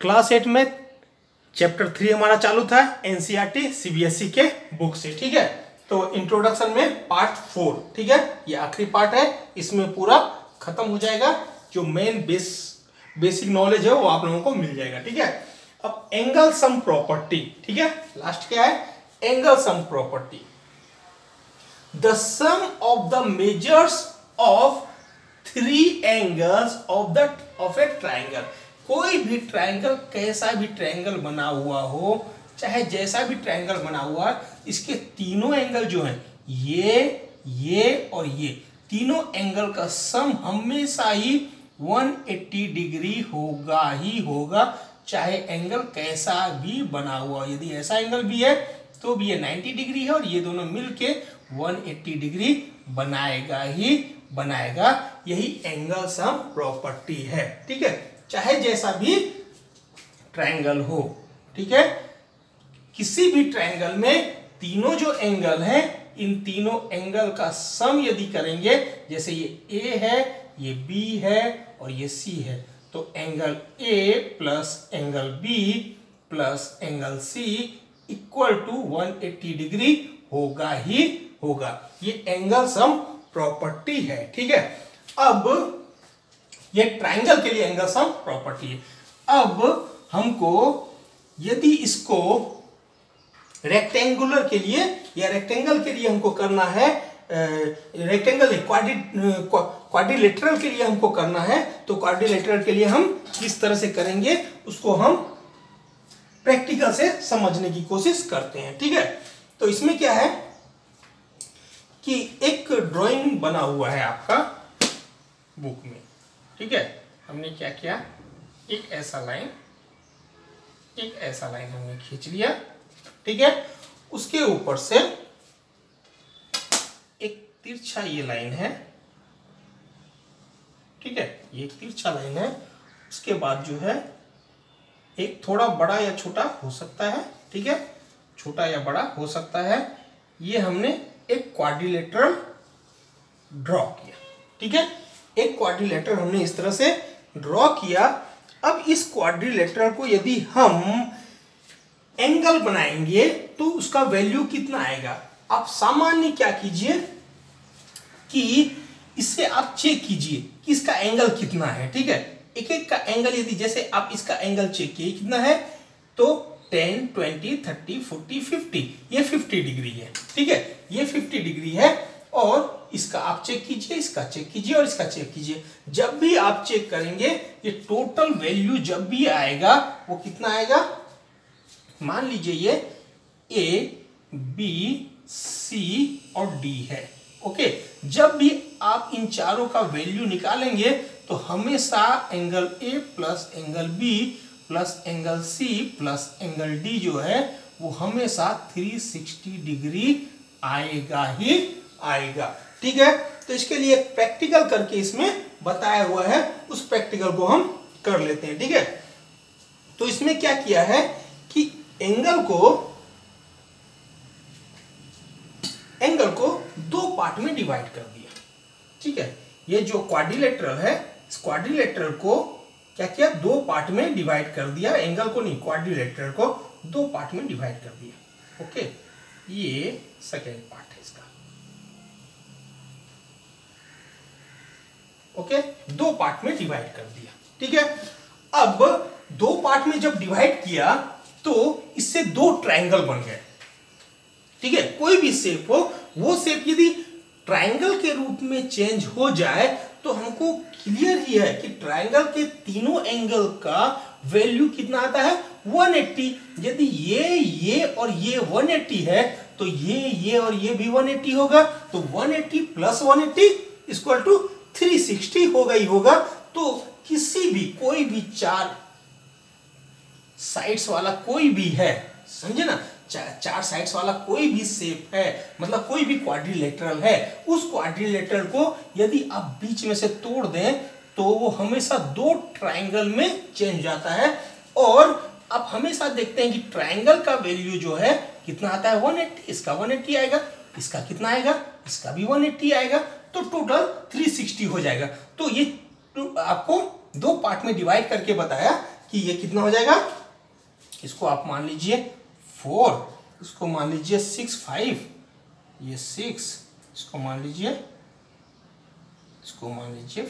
Class 8 में chapter 3 हमारा चालू था एनसीईआरटी सीबीएसई के बुक से। ठीक है, तो इंट्रोडक्शन में पार्ट 4, ठीक है, ये आखिरी पार्ट है, इसमें पूरा खत्म हो जाएगा। जो मेन बेसिक नॉलेज है वो आप लोगों को मिल जाएगा। ठीक है, अब एंगल सम प्रॉपर्टी, ठीक है, लास्ट क्या है, angle sum property. The sum of the measures of 3 angles of a triangle. कोई भी ट्राइंगल, कैसा भी ट्राइंगल बना हुआ हो, चाहे जैसा भी ट्राइंगल बना हुआ है, इसके तीनों एंगल जो हैं, ये और ये तीनों एंगल का सम हमेशा ही 180 डिग्री होगा ही होगा, चाहे एंगल कैसा भी बना हुआ। यदि ऐसा एंगल भी है तो भी ये 90 डिग्री है और ये दोनों मिलके 180 डिग्री बनाएगा ही बनाएगा। यही एंगल सम प्रॉपर्टी है। ठीक है, चाहे जैसा भी ट्रायंगल हो। ठीक है, किसी भी ट्रायंगल में तीनों जो एंगल हैं, इन तीनों एंगल का सम यदि करेंगे, जैसे ये A है, ये B है और ये C है, तो angle A plus angle B plus angle C equal to 180 degree होगा ही होगा। ये एंगल सम प्रॉपर्टी है। ठीक है, अब ये ट्राइंगल के लिए एंगल सम प्रॉपर्टी है। अब हमको यदि इसको रेक्टेंगुलर के लिए या रेक्टेंगल के लिए हमको करना है, रेक्टेंगल क्वाड्रिलेटरल के लिए हमको करना है, तो क्वाड्रिलेटरल के लिए हम किस तरह से करेंगे उसको हम प्रैक्टिकल से समझने की कोशिश करते हैं। ठीक है, तो इसमें क्या है कि एक ड्राइंग बना हुआ है आपका बुक में। ठीक है, हमने क्या किया, एक ऐसा लाइन हमने खींच लिया। ठीक है, उसके ऊपर से एक तिरछा ये लाइन है। ठीक है, ये एक तिरछा लाइन है। उसके बाद जो है एक थोड़ा बड़ा या छोटा हो सकता है। ठीक है, छोटा या बड़ा हो सकता है। ये हमने एक क्वाड्रिलेटरल ड्रॉ किया। ठीक है, एक क्वाड्रिलेटरल हमने इस तरह से ड्रॉ किया। अब इस क्वाड्रिलेटरल को यदि हम एंगल बनाएंगे तो उसका वैल्यू कितना आएगा। आप सामान्य क्या कीजिए कि इससे आप चेक कीजिए कि इसका एंगल कितना है। ठीक है, एक एक का एंगल, यदि जैसे आप इसका एंगल चेक किए कितना है, तो 10, 20, 30, 40, 50, ये 50 डिग्री है। ठीक है, ये 50 डिग्री है और इसका आप चेक कीजिए, इसका चेक कीजिए और इसका चेक कीजिए। जब भी आप चेक करेंगे, ये टोटल वैल्यू जब भी आएगा वो कितना आएगा, मान लीजिए ये A, B, C और D है। ओके, जब भी आप इन चारों का वैल्यू निकालेंगे तो हमेशा angle A plus angle B plus angle C plus angle D जो है वो हमेशा 360 डिग्री आएगा ही आएगा। ठीक है, तो इसके लिए प्रैक्टिकल करके इसमें बताया हुआ है, उस प्रैक्टिकल को हम कर लेते हैं। ठीक है, तो इसमें क्या किया है कि एंगल को 2 पार्ट में डिवाइड कर दिया। ठीक है, ये जो क्वाड्रिलेटरल है, इस क्वाड्रिलेटरल को क्या किया, 2 पार्ट में डिवाइड कर दिया। एंगल को नहीं, क्वाड्रिलेटरल को 2 पार्ट में डिवाइड कर दिया। ओके, ये सेकेंड पार्ट है इसका। ओके, 2 पार्ट में डिवाइड कर दिया। ठीक है, अब 2 पार्ट में जब डिवाइड किया तो इससे 2 ट्रायंगल बन गए। ठीक है, कोई भी शेप हो, वो शेप यदि ट्रायंगल के रूप में चेंज हो जाए तो हमको क्लियर ही है कि ट्रायंगल के तीनों एंगल का वैल्यू कितना आता है, 180। यदि ये और ये 180 है तो ये और ये भी 180 होगा, तो 180 प्लस 180 इक्वल टू 360 होगा ही होगा। तो किसी भी, कोई भी 4 साइड्स वाला कोई भी है, समझे ना, 4 साइड्स वाला कोई भी शेप है, मतलब कोई भी क्वाड्रिलेटरल है, उस क्वाड्रिलेटरल को यदि आप बीच में से तोड़ दें तो वो हमेशा 2 ट्रायंगल में चेंज जाता है। और आप हमेशा देखते हैं कि ट्रायंगल का वैल्यू जो है कितना आता है, 180। इसका 180 आएगा, इसका कितना आएगा, इसका भी 180 आएगा, तो टोटल 360 हो जाएगा। तो ये आपको 2 पार्ट में डिवाइड करके बताया कि ये कितना हो जाएगा, इसको आप मान लीजिए 4, इसको मान लीजिए 6, 5, ये 6, इसको मान लीजिए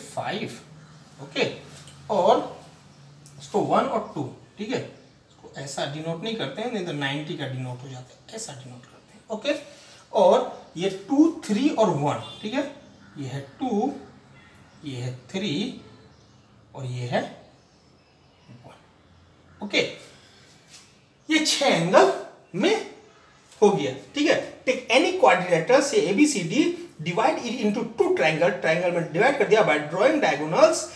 5, ओके, और इसको 1 और 2, ठीक है, इसको ऐसा डिनोट नहीं करते हैं, नहीं तो 90 का डिनोट हो जाता है, ऐसा डिनोट करते हैं, ओके। और ये 2, 3 और 1, ठीक है, ये है 2, ये है 3 और ये है 1, ओके। ये 6 एंगल में हो गया, ठीक है। टेक एनी क्वाड्रिलेटरल से ABCD, divide it into 2 triangle, triangle में डिवाइड कर दिया बाय ड्राइंग डायगोनल्स,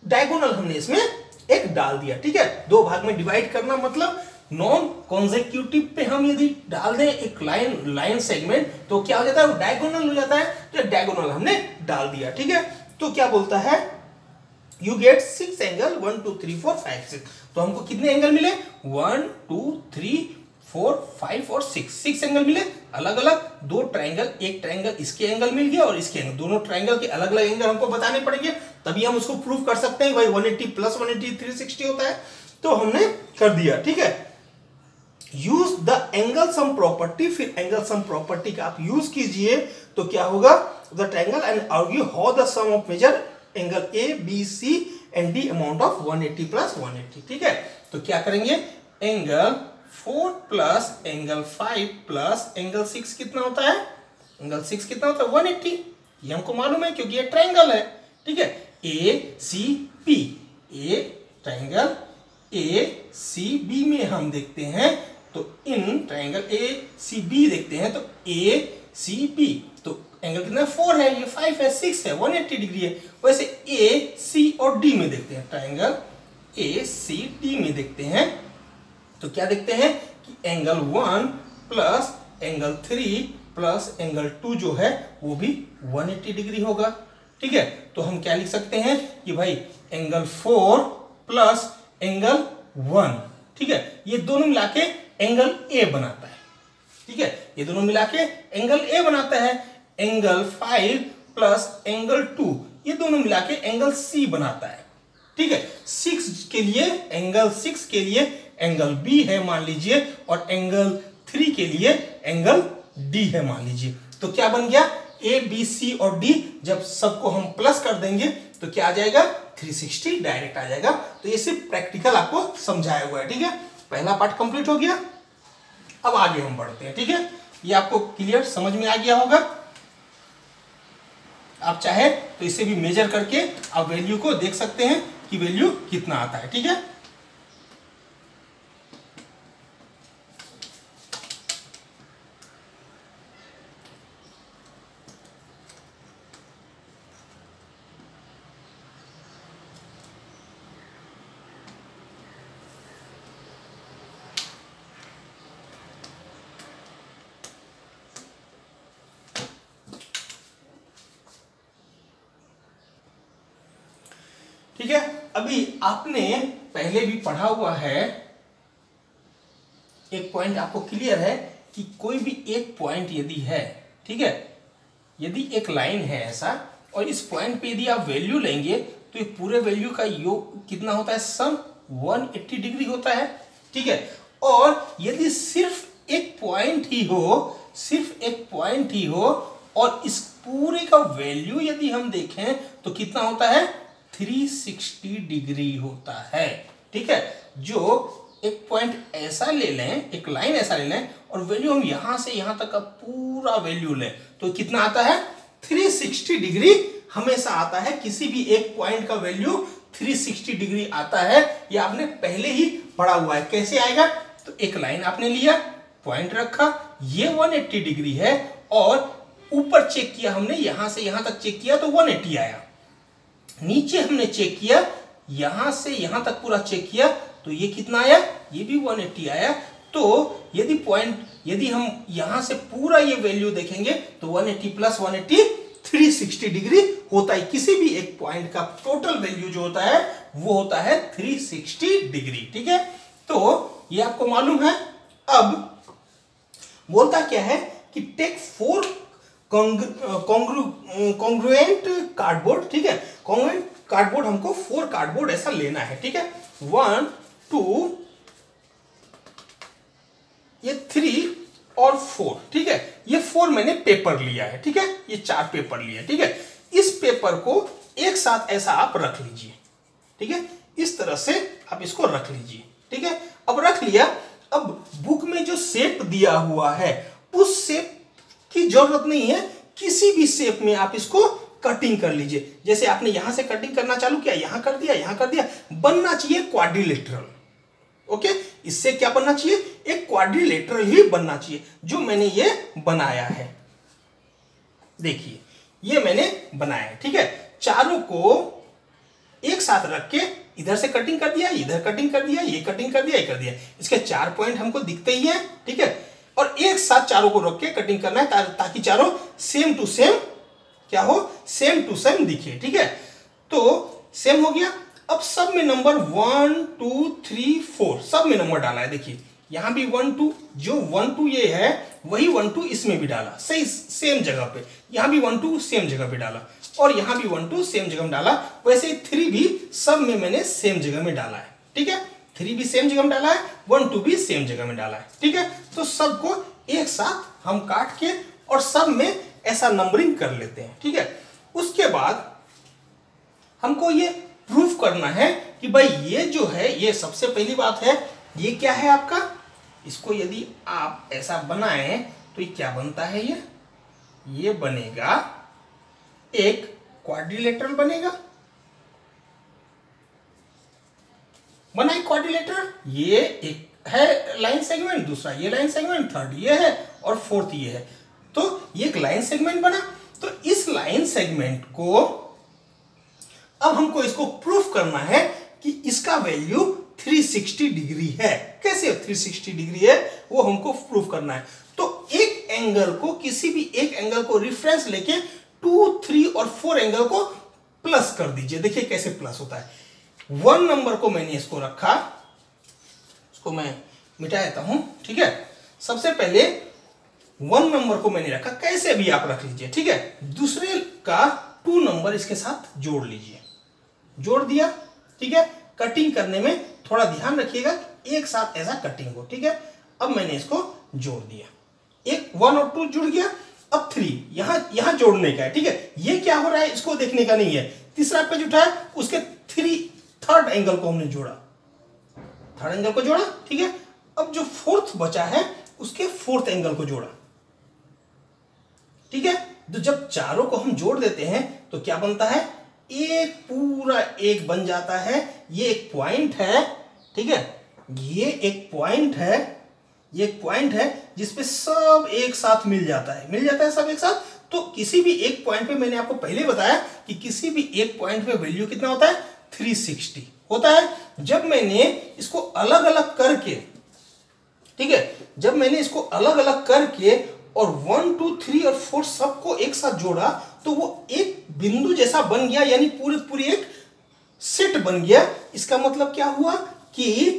डायगोनल हमने इसमें एक डाल दिया, ठीक है। 2 भाग में डिवाइड करना मतलब नॉन कॉन्सेक्यूटिव पे हम यदि डाल दें एक लाइन सेगमेंट तो क्या हो जाता है, वो डायगोनल हो जाता है, तो डायगोनल हमने डाल दिया, ठीक है। तो क्या बोलता है, यू गेट 6 एंगल 1 2 3 4 5 6, तो हमको कितने एंगल मिले, 1 2 3 4 5 और 6 एंगल मिले अलग अलग। 2 ट्रायंगल, एक ट्रायंगल इसके एंगल मिल गया और इसके एंगल, दोनों ट्रायंगल के अलग अलग एंगल हमको बताने पड़ेंगे, तभी हम उसको प्रूव कर सकते हैं भाई 180 प्लस 180 360 होता है, तो हमने कर दिया, ठीक है। Use the angle sum property, फिर एंगल सम प्रॉपर्टी का आप यूज कीजिए तो क्या होगा, the triangle and argue how the sum of measure angle A B C and D amount of 180 plus 180, ठीक है। तो क्या करेंगे, angle 4 plus angle 5 plus angle 6 कितना होता है, एंगल 6 कितना होता है 180, ये हमको मालूम है क्योंकि ये ट्रायंगल है, ठीक है। ACP, ए ट्रायंगल ACB में हम देखते हैं तो इन ट्रायंगल ACB देखते हैं तो ACB, तो एंगल कितना 4 है, ये 5 है, 6 है, 180 डिग्री है। वैसे AC और D में देखते हैं, ट्रायंगल ACD में देखते हैं तो क्या देखते हैं कि angle 1 plus angle 3 plus angle 2 जो है वो भी 180 डिग्री होगा, ठीक है। तो हम क्या लिख सकते हैं कि भाई एंगल 4 प्लस एंगल 1, ठीक है, ये दोनों मिला के एंगल A बनाता है, ठीक है, ये दोनों मिला के एंगल A बनाता है। एंगल 5 प्लस एंगल 2, ये दोनों मिला के एंगल C बनाता है, ठीक है। 6 के लिए एंगल B है मान लीजिए, और एंगल 3 के लिए एंगल D है मान लीजिए। तो क्या बन गया, A B C और D, जब सबको हम प्लस कर देंगे तो क्या आ जाएगा, 360 डायरेक्ट आ जाएगा। तो ये सिर्फ प्रैक्टिकल आपको समझाया हुआ है, ठीक है। पहला पार्ट कंप्लीट हो गया, अब आगे हम बढ़ते हैं, ठीक है। ये आपको क्लियर समझ में आ गया होगा। आप चाहे तो इसे भी मेजर करके आप वैल्यू को देख सकते हैं कि वैल्यू कितना आता है, ठीक है। ठीक है, अभी आपने पहले भी पढ़ा हुआ है, एक पॉइंट आपको क्लियर है कि कोई भी एक पॉइंट यदि है, ठीक है, यदि एक लाइन है ऐसा और इस पॉइंट पे यदि आप वैल्यू लेंगे तो ये पूरे वैल्यू का योग कितना होता है, सम 180 डिग्री होता है, ठीक है। और यदि सिर्फ एक पॉइंट ही हो और इस पूरे का वैल्यू यदि हम देखें तो कितना होता है, 360 डिग्री होता है, ठीक है। जो एक पॉइंट ऐसा ले लें, एक लाइन ऐसा ले लें और वैल्यू हम यहां से यहां तक का पूरा वैल्यू लें तो कितना आता है, 360 डिग्री हमेशा आता है। किसी भी एक पॉइंट का वैल्यू 360 डिग्री आता है, ये आपने पहले ही पढ़ा हुआ है। कैसे आएगा, तो एक लाइन आपने लिया, पॉइंट रखा, ये 180 डिग्री है और ऊपर चेक किया हमने, यहां से यहां तक चेक किया तो 180 आया। नीचे हमने चेक किया, यहां से यहां तक पूरा चेक किया तो ये कितना आया, ये भी 180 आया। तो यदि हम यहां से पूरा ये वैल्यू देखेंगे तो 180 प्लस 180 360 डिग्री होता है। किसी भी एक पॉइंट का टोटल वैल्यू जो होता है वो होता है 360 डिग्री, ठीक है। तो ये आपको मालूम है। अब बोलता क्या है कि टेक 4 कॉन्ग्रुएंट कार्डबोर्ड, ठीक है। कॉन्ग्रुएंट कार्डबोर्ड हमको 4 कार्डबोर्ड ऐसा लेना है, ठीक है। 1 2 ये 3 और 4, ठीक है। ये 4 मैंने पेपर लिया है, ठीक है, ये 4 पेपर लिया है, ठीक है। इस पेपर को एक साथ ऐसा आप रख लीजिए, ठीक है, इस तरह से आप इसको रख लीजिए, ठीक है। अब रख लिया, अब बुक में जो शेप दिया हुआ है उस शेप की जरूरत नहीं है, किसी भी शेप में आप इसको कटिंग कर लीजिए। जैसे आपने यहां से कटिंग करना चालू किया, यहां कर दिया, यहां कर दिया, बनना चाहिए क्वाड्रिलेटरल। ओके, इससे क्या बनना चाहिए, एक क्वाड्रिलेटरल ही बनना चाहिए, जो मैंने ये बनाया है। देखिए ये मैंने बनाया है, ठीक है। चारों को एक साथ रख के इधर से कटिंग कर दिया, इधर कटिंग कर दिया, ये कटिंग कर दिया, ये कर दिया। इसके 4 पॉइंट हमको दिखते ही है, ठीक है। और एक साथ चारों को रख के कटिंग करना है ताकि चारों सेम टू सेम क्या हो, सेम टू सेम दिखे, ठीक है। तो सेम हो गया। अब सब में नंबर 1 2 3 4 सब में नंबर डाला है। देखिए यहां भी 1 2, जो 1 2 ये है वही 1 2 इसमें भी डाला, सही सेम जगह पे। यहां भी 1 2 सेम जगह पे डाला, और यहां भी 1 2 सेम जगह में डाला। वैसे 3 भी सब में मैंने सेम जगह में डाला है, ठीक है। 3 भी सेम जगह में डाला है, 1 2 भी सेम जगह में डाला है, ठीक है। तो सबको एक साथ हम काट के और सब में ऐसा नंबरिंग कर लेते हैं, ठीक है। उसके बाद हमको ये प्रूफ करना है कि भाई ये जो है, ये सबसे पहली बात है, ये क्या है आपका, इसको यदि आप ऐसा बनाएं तो ये क्या बनता है, ये बनेगा एक क्वाड्रिलेटरल बनेगा। बना एक क्वाड्रिलेटरल, ये एक है लाइन सेगमेंट, दूसरा ये लाइन सेगमेंट, थर्ड ये है और फोर्थ ये है। तो ये एक लाइन सेगमेंट बना। तो इस लाइन सेगमेंट को अब हमको इसको प्रूफ करना है कि इसका वैल्यू 360 डिग्री है। कैसे 360 डिग्री है वो हमको प्रूफ करना है। तो एक एंगल को, किसी भी एक एंगल को रेफरेंस लेके 2 3 और 4 एंगल को प्लस कर दीजिए। देखिए कैसे प्लस होता है। 1 नंबर को मैंने इसको रखा, इसको मैं मिटा देता हूं, ठीक है। सबसे पहले 1 नंबर को मैंने रखा, कैसे भी आप रख लीजिए, ठीक है। दूसरे का 2 नंबर इसके साथ जोड़ लीजिए, जोड़ दिया, ठीक है। कटिंग करने में थोड़ा ध्यान रखिएगा, एक साथ ऐसा कटिंग हो, ठीक है। अब मैंने इसको जोड़ दिया, एक 1 और 2 जुड़ गया। अब 3 यहां जोड़ने का है, ठीक है। ये क्या हो रहा है इसको देखने का नहीं है। तीसरा पेज उठाया, उसके थर्ड एंगल को हमने जोड़ा, थर्ड एंगल को जोड़ा, ठीक है। अब जो फोर्थ बचा है उसके फोर्थ एंगल को जोड़ा, ठीक है। तो जब चारों को हम जोड़ देते हैं तो क्या बनता है, एक पूरा एक बन जाता है। ये एक पॉइंट है, ठीक है, ये एक पॉइंट है, ये एक पॉइंट है जिसपे सब एक साथ मिल जाता है, मिल जाता है सब एक साथ। तो किसी भी एक पॉइंट पे, मैंने आपको पहले बताया कि किसी भी एक पॉइंट पे वैल्यू कितना होता है, 360 होता है। जब मैंने इसको अलग अलग करके, ठीक है, जब मैंने इसको अलग अलग करके और 1 2 3 और 4 सबको एक साथ जोड़ा तो वो एक बिंदु जैसा बन गया, यानी पूरी एक सेट बन गया। इसका मतलब क्या हुआ कि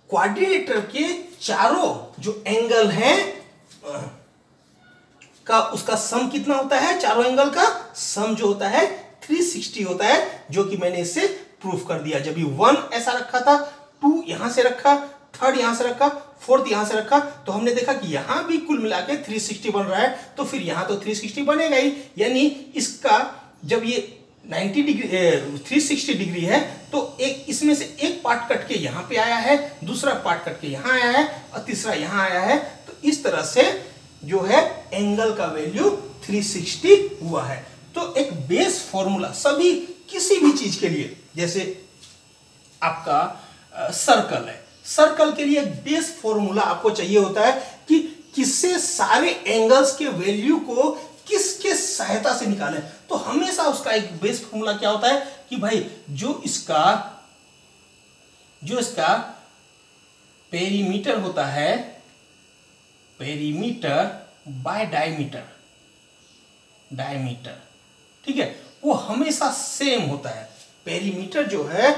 क्वाड्रिलेटरल के चारों जो एंगल हैं का उसका सम कितना होता है, चारों एंगल का सम जो होता है 360 होता है, जो कि मैंने इससे प्रूफ कर दिया। जब ये 1 ऐसा रखा था, 2 यहां से रखा, थर्ड यहां से रखा, फोर्थ यहां से रखा, तो हमने देखा कि यहां भी कुल मिला के 360 बन रहा है, तो फिर यहां तो 360 बनेगा ही। यानी इसका जब ये 90 डिग्री 360 डिग्री है तो एक इसमें से एक पार्ट कट के यहां पे आया है, दूसरा पार्ट कट के यहां आया है और तीसरा यहां आया है। तो इस तरह से जो है एंगल का वैल्यू 360 हुआ है। तो एक बेस फॉर्मूला सभी किसी भी चीज के लिए, जैसे आपका सर्कल है, सर्कल के लिए बेस फॉर्मूला आपको चाहिए होता है कि किससे सारे एंगल्स के वैल्यू को किसके सहायता से निकालें। तो हमेशा उसका एक बेस फॉर्मूला क्या होता है कि भाई जो इसका पेरीमीटर होता है, पेरीमीटर बाय डायमीटर, ठीक है, वो हमेशा सेम होता है। पेरीमीटर जो है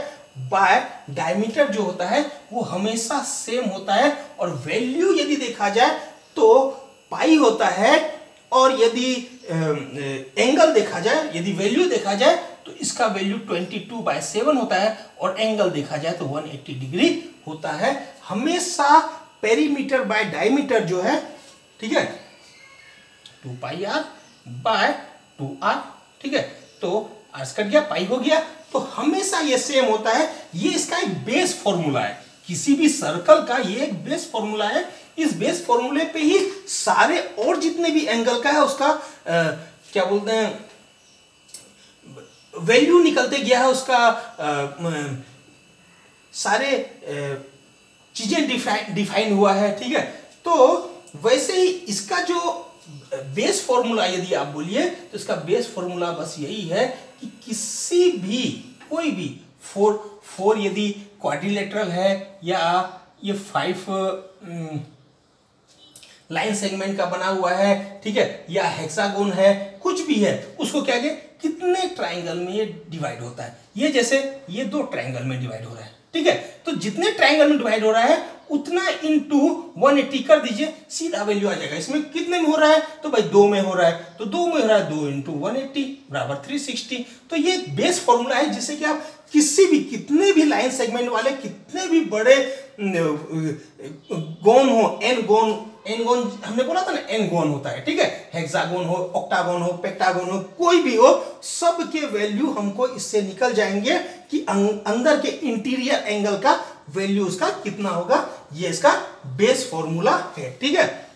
बाय डायमीटर जो होता है वो हमेशा सेम होता है। और वैल्यू यदि देखा जाए तो पाई होता है, और यदि एंगल देखा जाए, यदि वैल्यू देखा जाए तो इसका वैल्यू 22/7 होता है और एंगल देखा जाए तो 180 डिग्री होता है। हमेशा पेरीमीटर बाय डायमीटर जो है, ठीक है, 2πr/2r, ठीक है। तो r कट गया, पाई हो गया, तो हमेशा ये सेम होता है। ये इसका एक बेस फॉर्मूला है, किसी भी सर्कल का ये एक बेस फॉर्मूला है। इस बेस फॉर्मूले पे ही सारे और जितने भी एंगल का है उसका क्या बोलते हैं, वैल्यू निकलते गया है, उसका सारे चीजें डिफाइन हुआ है, ठीक है। तो वैसे ही इसका जो बेस फॉर्मूला यदि आप बोलिए तो इसका बेस फॉर्मूला बस यही है कि किसी भी कोई भी फोर यदि क्वाड्रिलेटरल है या ये 5 लाइन सेगमेंट का बना हुआ है, ठीक है, या हेक्सागोन है, कुछ भी है, उसको क्या कहें, कितने ट्राइंगल में ये डिवाइड होता है। ये जैसे ये 2 ट्राइंगल में डिवाइड हो रहा है, ठीक है, तो जितने ट्राइंगल में डिवाइड हो रहा है उतना इंटू 180 कर दीजिए, सीधा वैल्यू आ जाएगा। इसमें कितने में हो रहा है, तो भाई 2 में हो रहा है, तो 2 में हो रहा है, 2 इंटू 180 बराबर 360। तो ये बेस फॉर्मूला है जिससे कि आप किसी भी, कितने भी लाइन सेगमेंट वाले, कितने भी बड़े गोन हो, एन गोन हमने बोला था ना, एन गोन होता है, ठीक है, हेक्सागोन हो, ऑक्टागोन हो, पेक्टागोन हो, कोई भी हो, सब के वैल्यू हमको इससे निकल जाएंगे कि अंदर के इंटीरियर एंगल का वैल्यू उसका कितना होगा। ये इसका बेस फॉर्मूला है, ठीक है।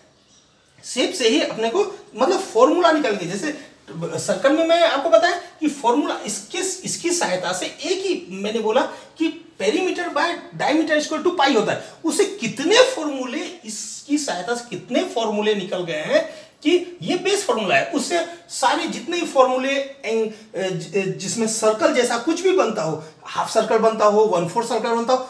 शेप से ही अपने को मतलब फॉर्मूला निकल गया। जैसे सर्कल में मैं आपको बताया कि फॉर्मूला इसकी सहायता से, एक ही मैंने बोला कि perimeter by diameter equal to pi होता है, उसे कितने फॉर्मूले, इसकी सहायता से कितने फॉर्मूले निकल गए हैं कि ये बेस फॉर्मूला है। उससे सारे जितने फॉर्मूले जिसमें सर्कल जैसा कुछ भी बनता हो, हाफ सर्कल बनता हो, 1/4 सर्कल बनता हो,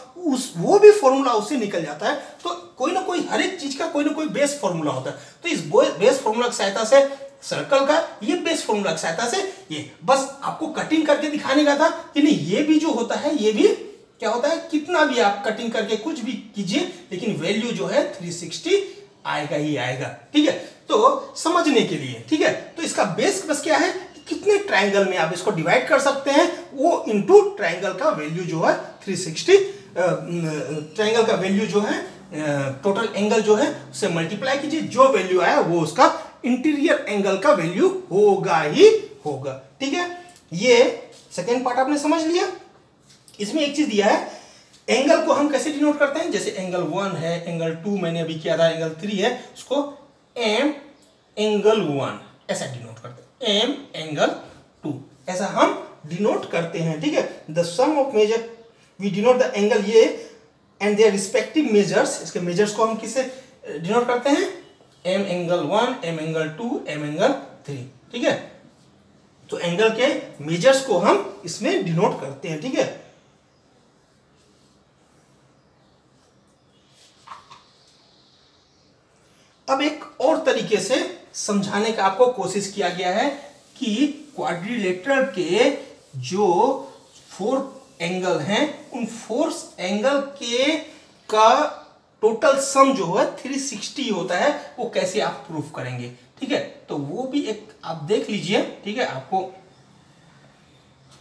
वो भी फॉर्मूला उससे निकल जाता है। तो कोई ना कोई, हर एक चीज का कोई ना कोई बेस फॉर्मूला होता है। तो इस बेस फॉर्मूला की सहायता से, सर्कल का ये बेस फॉर्मूला की सहायता से, ये बस आपको कटिंग करके दिखाने का था कि नहीं, ये भी जो होता है, ये भी क्या होता है, कितना भी आप कटिंग करके कुछ भी कीजिए, लेकिन वैल्यू जो है 360 आएगा ही आएगा, ठीक है। तो समझने के लिए, ठीक है, तो इसका बेस बस क्या है, कितने ट्रायंगल में आप इसको डिवाइड कर सकते हैं, वो इनटू ट्रायंगल का वैल्यू जो है 360, ट्रायंगल का वैल्यू जो है, टोटल एंगल जो है उससे मल्टीप्लाई कीजिए, जो वैल्यू आया वो उसका इंटीरियर एंगल का वैल्यू होगा ही होगा, ठीक है। ये सेकेंड पार्ट आपने समझ लिया। इसमें एक चीज दिया है, एंगल को हम कैसे डिनोट करते हैं, जैसे एंगल 1 है, एंगल 2 मैंने अभी किया था, एंगल 3 है, उसको एम एंगल 1 ऐसा डिनोट करते हैं, एम एंगल 2 ऐसा हम डिनोट करते हैं, ठीक है। The sum of measure we denote the angle ये एंड देयर रिस्पेक्टिव मेजर्स, इसके मेजर्स को हम किससे डिनोट करते हैं, M angle 1, M angle 2, M angle 3, ठीक है। तो एंगल के मेजर्स को हम इसमें डिनोट करते हैं, ठीक है। अब एक और तरीके से समझाने का आपको कोशिश किया गया है कि क्वाड्रिलेटरल के जो 4 एंगल हैं, उन 4 एंगल के का टोटल सम जो है 360 होता है, वो कैसे आप प्रूफ करेंगे, ठीक है। तो वो भी एक आप देख लीजिए, ठीक है। आपको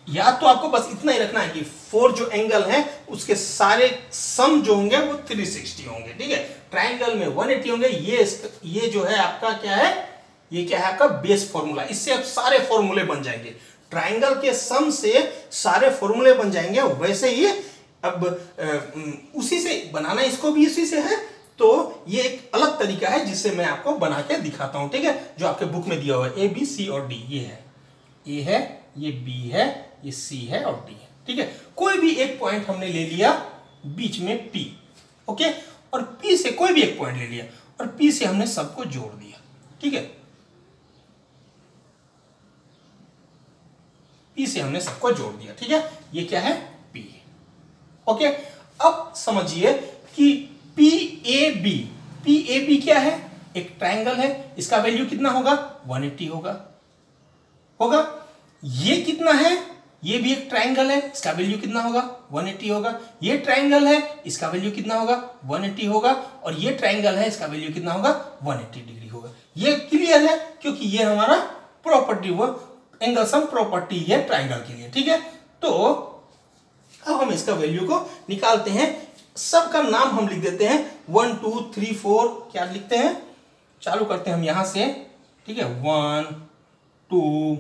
या तो आपको बस इतना ही रखना है कि 4 जो एंगल हैं उसके सारे सम जो होंगे वो 360 होंगे, ठीक है। ट्रायंगल में 180 होंगे। ये जो है आपका क्या है, ये क्या है आपका बेस फॉर्मूला। इससे अब सारे फॉर्मूले बन जाएंगे, ट्रायंगल के सम से सारे फॉर्मूले बन जाएंगे। वैसे ही अब उसी से बनाना, इसको भी उसी से है, तो ये एक अलग तरीका है जिससे मैं आपको बना के दिखाता हूं, ठीक है। जो आपके बुक में दिया हुआ है, ए बी सी और डी, ये है, ए है, ये बी है, ये सी है और डी है, ठीक है। कोई भी एक पॉइंट हमने ले लिया बीच में पी, ओके, और पी से कोई भी एक पॉइंट ले लिया और पी से हमने सबको जोड़ दिया, ठीक है। पी से हमने सबको जोड़ दिया, ठीक है। ये क्या है, पी, ओके। अब समझिए कि पी ए बी क्या है, एक ट्रायंगल है, इसका वैल्यू कितना होगा, 180 होगा। ये कितना है, ये भी एक ट्रायंगल है, इसका वैल्यू कितना होगा, 180 होगा। ये ट्रायंगल है, इसका वैल्यू कितना होगा, 180 होगा। और ये ट्रायंगल है, इसका वैल्यू कितना होगा, 180 डिग्री होगा। ये क्लियर है क्योंकि ये हमारा प्रॉपर्टी हुआ। एंगल सम प्रॉपर्टी है ट्राइंगल के लिए, ठीक है। तो अब हम इसका वैल्यू को निकालते हैं। सबका नाम हम लिख देते हैं 1 2 3 4, क्या लिखते हैं, चालू करते हैं हम यहां से, ठीक है। 1 2,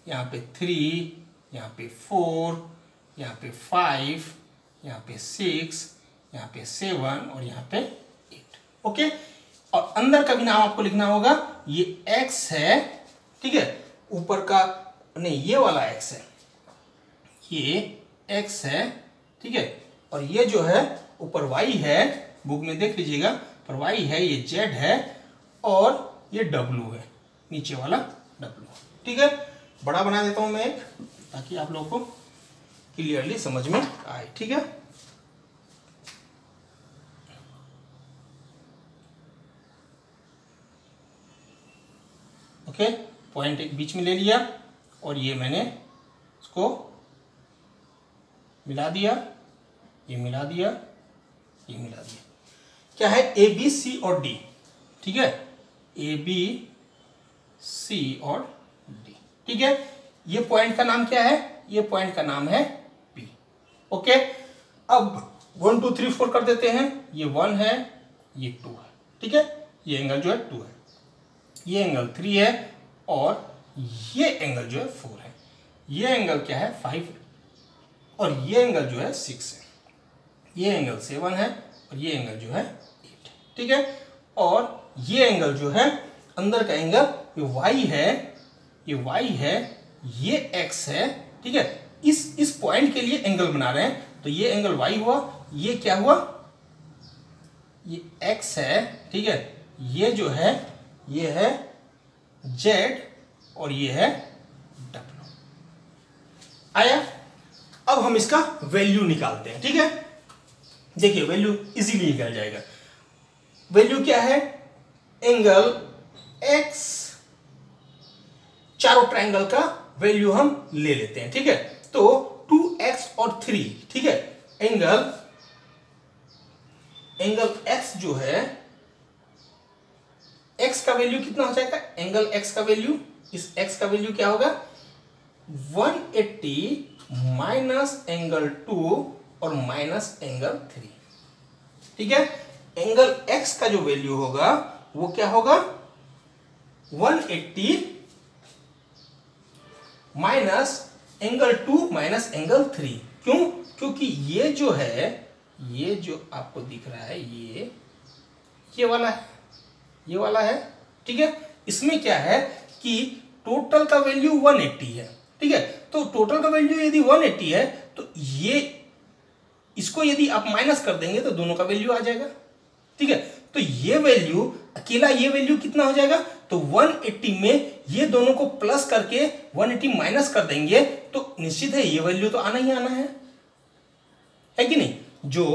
यहाँ पे 3, यहाँ पे 4, यहाँ पे 5, यहाँ पे 6, यहाँ पे 7 और यहाँ पे 8, ओके। और अंदर का भी नाम आपको लिखना होगा। ये x है, ठीक है, ऊपर का नहीं, ये वाला x है, ये x है, ठीक है। और ये जो है ऊपर y है, बुक में देख लीजिएगा, पर y है, ये z है और ये w है, नीचे वाला w, ठीक है। बड़ा बना देता हूं मैं एक, ताकि आप लोगों को क्लियरली समझ में आए, ठीक है। ओके, पॉइंट एक बीच में ले लिया और ये मैंने इसको मिला दिया, ये मिला दिया, ये मिला दिया। क्या है, ए बी सी और डी, ठीक है, ए बी सी और डी, ठीक है। ये पॉइंट का नाम क्या है, ये पॉइंट का नाम है P, ओके। अब 1 2 3 4 कर देते हैं। ये 1 है, ये 2 है, ठीक है। ये एंगल जो है 2 है, ये एंगल 3 है और ये एंगल जो है 4 है। ये एंगल क्या है, 5 है और ये एंगल जो है 6 है। ये एंगल 7 है और ये एंगल जो है 8 है, ठीक है। और ये एंगल जो है अंदर का एंगल, ये y है, ये y है, ये x है, ठीक है। इस पॉइंट के लिए एंगल बना रहे हैं, तो ये एंगल y हुआ, ये क्या हुआ, ये x है, ठीक है। ये जो है, ये है z और ये है w। आया। अब हम इसका वैल्यू निकालते हैं, ठीक है। देखिए वैल्यू इजीली निकल जाएगा। वैल्यू क्या है, एंगल x, चारों ट्रायंगल का वैल्यू हम ले लेते हैं, ठीक है। तो 2x और 3, ठीक है। एंगल x जो है, x का वैल्यू कितना हो जाएगा, एंगल x का वैल्यू, इस x का वैल्यू क्या होगा, 180 माइनस एंगल 2 और माइनस एंगल 3, ठीक है। एंगल x का जो वैल्यू होगा वो क्या होगा, 180 माइनस एंगल 2 माइनस एंगल 3। क्यों, क्योंकि ये जो है, ये जो आपको दिख रहा है, ये वाला है, ये वाला है, ठीक है। इसमें क्या है कि टोटल का वैल्यू 180 है, ठीक है। तो टोटल का वैल्यू यदि 180 है तो ये, इसको यदि आप माइनस कर देंगे तो दोनों का वैल्यू आ जाएगा, ठीक है। तो ये वैल्यू, अकेला ये वैल्यू कितना हो जाएगा, तो 180 में ये दोनों को प्लस करके 180 माइनस कर देंगे तो निश्चित है ये वैल्यू तो आना ही आना है कि नहीं। जो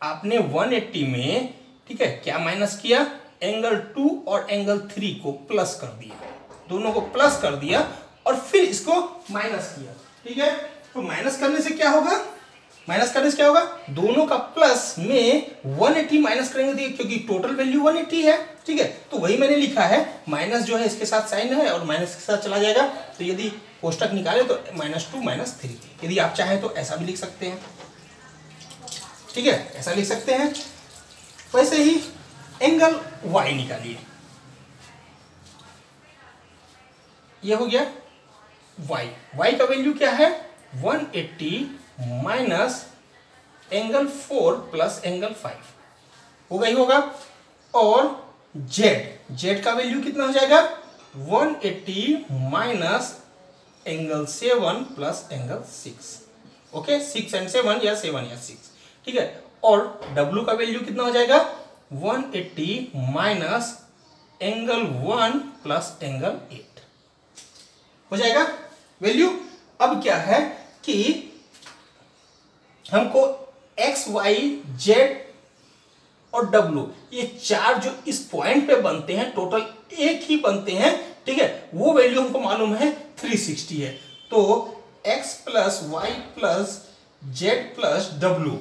आपने 180 में, ठीक है, क्या माइनस किया, एंगल 2 और एंगल 3 को प्लस कर दिया, दोनों को प्लस कर दिया और फिर इसको माइनस किया, ठीक है। तो माइनस करने से क्या होगा, माइनस करने से क्या होगा, दोनों का प्लस में 180 माइनस करेंगे, क्योंकि टोटल वैल्यू 180 है, ठीक है। तो वही मैंने लिखा है, माइनस जो है इसके साथ साइन है और माइनस के साथ चला जाएगा। तो यदि कोष्टक निकाले तो -2 -3, यदि आप चाहें तो ऐसा भी लिख सकते हैं, ठीक है, ऐसा लिख सकते हैं। वैसे ही एंगल y निकालिए, ये हो गया y का वैल्यू क्या है, 180 माइनस एंगल 4 प्लस एंगल 5 होगा ही होगा। और z का वैल्यू कितना हो जाएगा, 180 minus angle 7 plus angle 6, okay, 6 and 7 या 7 या 6, ठीक है। और w का वैल्यू कितना हो जाएगा, 180 माइनस एंगल 1 प्लस एंगल 8 हो जाएगा वैल्यू। अब क्या है कि हमको x, y, z और w, ये चार जो इस पॉइंट पे बनते हैं, टोटल एक ही बनते हैं, ठीक है, वो वैल्यू हमको मालूम है 360 है। तो x plus Y plus Z plus w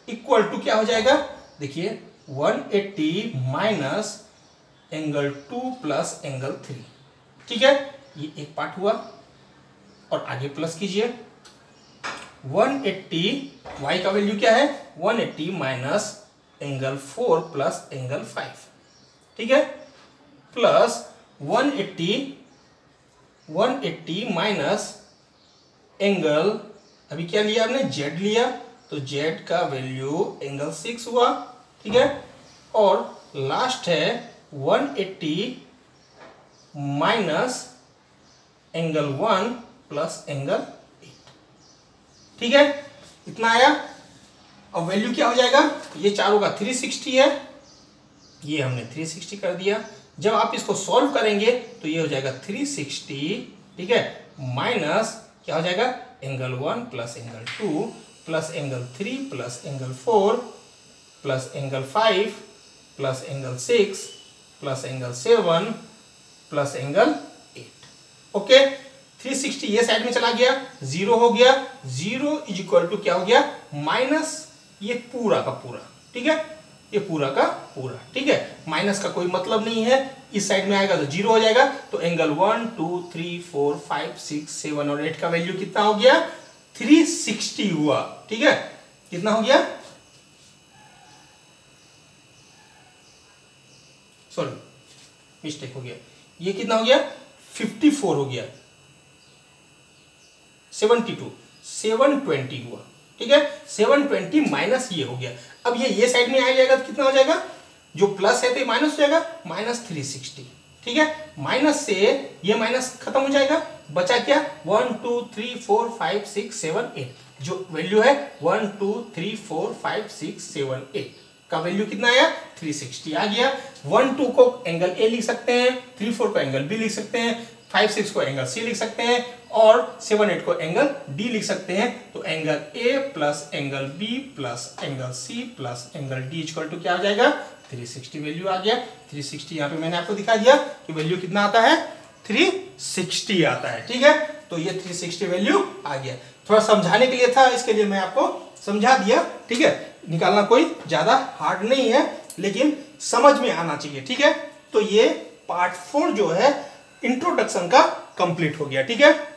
equal to क्या हो जाएगा, देखिए 180 माइनस एंगल 2 प्लस एंगल 3, ठीक है। ये एक पार्ट हुआ और आगे प्लस कीजिए 180 y का वैल्यू क्या है 180 माइनस एंगल 4 प्लस एंगल 5, ठीक है, प्लस 180 माइनस एंगल, अभी क्या लिया आपने z लिया, तो z का वैल्यू एंगल 6 हुआ, ठीक है, और लास्ट है 180 माइनस एंगल 1 प्लस एंगल 8, ठीक है, इतना आया। अब वैल्यू क्या हो जाएगा, ये चारों का 360 है, ये हमने 360 कर दिया। जब आप इसको सॉल्व करेंगे तो ये हो जाएगा 360, ठीक है, माइनस क्या हो जाएगा angle 1 plus angle 2 plus angle 3 plus angle 4 plus angle 5 plus angle 6 plus angle 7 plus angle 8। Okay, 360 ये साइड में चला गया, 0 हो गया, 0 इज इक्वल टू क्या हो गया माइनस ये पूरा का पूरा, ठीक है, ये पूरा का पूरा, ठीक है, माइनस का कोई मतलब नहीं है, इस साइड में आएगा तो 0 हो जाएगा। तो एंगल 1 2 3 4 5 6 7 और 8 का वैल्यू कितना हो गया 360 हुआ, ठीक है, कितना हो गया, सॉरी मिस्टेक हो गया, ये कितना हो गया 54 हो गया, 720 हुआ, ठीक है, 720 माइनस ये हो गया। अब ये साइड में आ जाएगा तो कितना हो जाएगा, जो प्लस है तो माइनस हो जाएगा, माइनस 360, ठीक है, माइनस से ये माइनस खत्म हो जाएगा, बचा क्या 1 2 3 4 5 6 7 8, जो वैल्यू है 1 2 3 4 5 6 7 8 का वैल्यू कितना आया 360 आ गया। 1 2 को एंगल ए लिख सकते हैं, 3 4 को एंगल बी लिख सकते हैं, 5 6 को एंगल सी लिख सकते हैं और 7 8 को एंगल डी लिख सकते हैं। तो angle A plus angle B plus angle C plus angle D equal to क्या हो जाएगा 360 वैल्यू आ गया। 360 यहाँ पे मैंने आपको दिखा दिया कि वैल्यू कितना आता है 360 आता है, ठीक है, तो ये 360 वैल्यू आ गया। थोड़ा समझाने के लिए था, इसके लिए मैं आपको समझा दिया, ठीक है, निकालना कोई ज्यादा हार्ड नहीं है लेकिन समझ में आना चाहिए, ठीक है। तो ये पार्ट 4 जो है इंट्रोडक्शन का कंप्लीट हो गया, ठीक है।